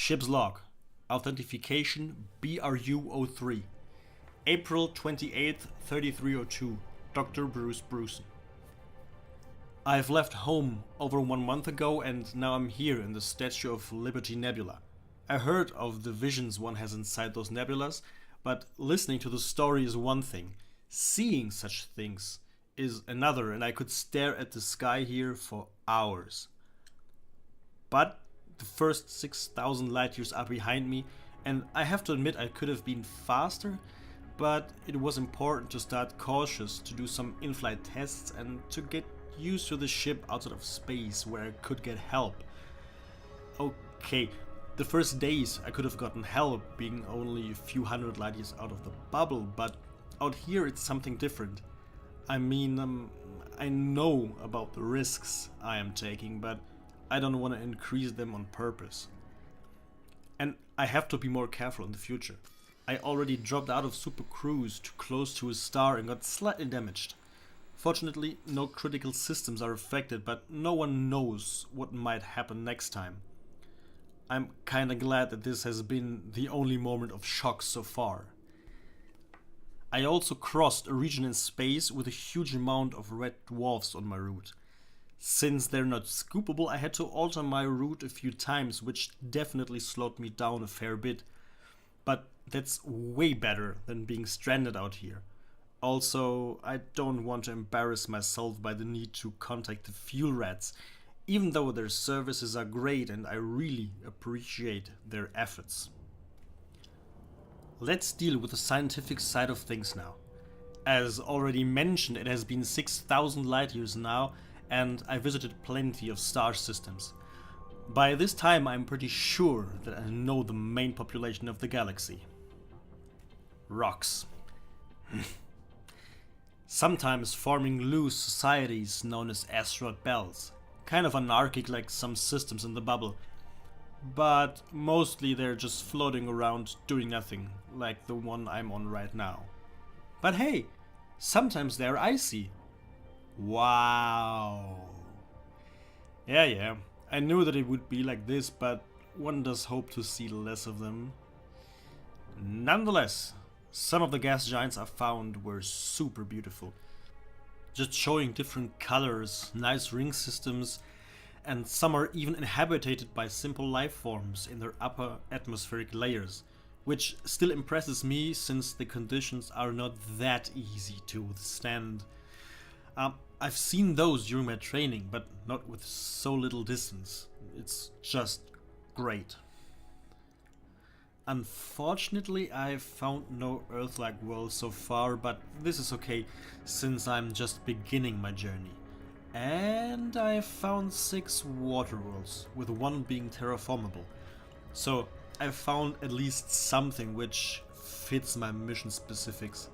Ship's log. Authentication BRU03. April 28th, 3302. Dr. Bruce Brewson. I've left home over 1 month ago and now I'm here in the Statue of Liberty Nebula. I heard of the visions one has inside those nebulas, but listening to the story is one thing. Seeing such things is another, and I could stare at the sky here for hours. But the first 6,000 light years are behind me, and I have to admit I could have been faster, but it was important to start cautious, to do some in-flight tests and to get used to the ship outside of space where I could get help. Okay, the first days I could have gotten help being only a few hundred light years out of the bubble, but out here it's something different. I mean, I know about the risks I am taking, but I don't want to increase them on purpose. And I have to be more careful in the future. I already dropped out of Super Cruise too close to a star and got slightly damaged. Fortunately, no critical systems are affected, but no one knows what might happen next time. I'm kinda glad that this has been the only moment of shock so far. I also crossed a region in space with a huge amount of red dwarfs on my route. Since they're not scoopable, I had to alter my route a few times, which definitely slowed me down a fair bit. But that's way better than being stranded out here. Also, I don't want to embarrass myself by the need to contact the fuel rats, even though their services are great and I really appreciate their efforts. Let's deal with the scientific side of things now. As already mentioned, it has been 6,000 light years now, and I visited plenty of star systems. By this time I'm pretty sure that I know the main population of the galaxy. Rocks. Sometimes forming loose societies known as asteroid belts, kind of anarchic like some systems in the bubble. But mostly they're just floating around doing nothing, like the one I'm on right now. But hey, sometimes they're icy. Wow. Yeah, I knew that it would be like this, but one does hope to see less of them. Nonetheless, some of the gas giants I found were super beautiful. Just showing different colors, nice ring systems, and some are even inhabited by simple life forms in their upper atmospheric layers, which still impresses me since the conditions are not that easy to withstand. I've seen those during my training, but not with so little distance. It's just great. Unfortunately, I've found no Earth-like world so far, but this is okay, since I'm just beginning my journey. And I found 6 water worlds, with one being terraformable. So I found at least something which fits my mission specifics.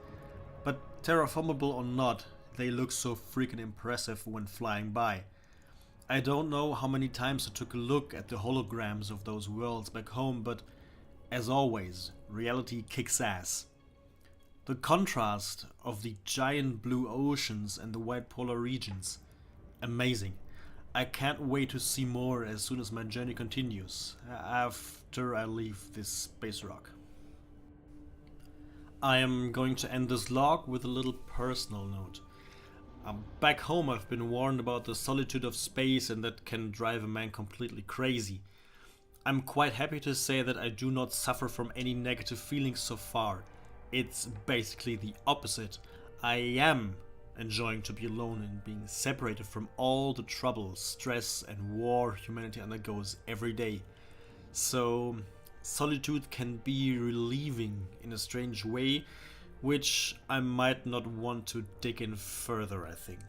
But terraformable or not, they look so freaking impressive when flying by. I don't know how many times I took a look at the holograms of those worlds back home, but as always, reality kicks ass. The contrast of the giant blue oceans and the white polar regions. Amazing. I can't wait to see more as soon as my journey continues, after I leave this space rock. I am going to end this log with a little personal note. Back home I've been warned about the solitude of space and that can drive a man completely crazy. I'm quite happy to say that I do not suffer from any negative feelings so far. It's basically the opposite. I am enjoying to be alone and being separated from all the trouble, stress and war humanity undergoes every day. So solitude can be relieving in a strange way, which I might not want to dig in further, I think.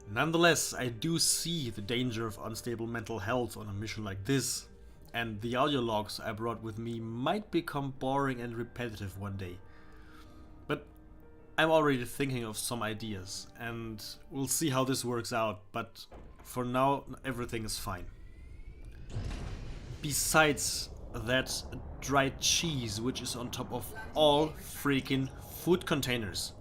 Nonetheless, I do see the danger of unstable mental health on a mission like this, and the audio logs I brought with me might become boring and repetitive one day. But I'm already thinking of some ideas, and we'll see how this works out, but for now everything is fine. Besides that dried cheese which is on top of all freaking food containers.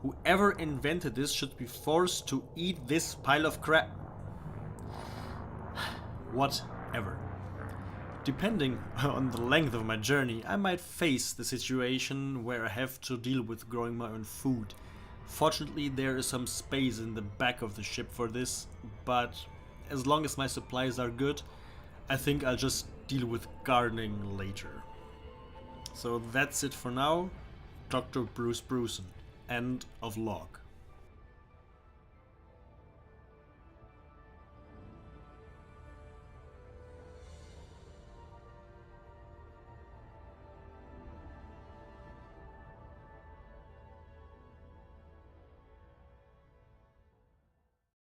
Whoever invented this should be forced to eat this pile of crap. Whatever. Depending on the length of my journey, I might face the situation where I have to deal with growing my own food. Fortunately, there is some space in the back of the ship for this, but as long as my supplies are good, I think I'll just deal with gardening later. So that's it for now. Dr. Bruce Brewson. End of log.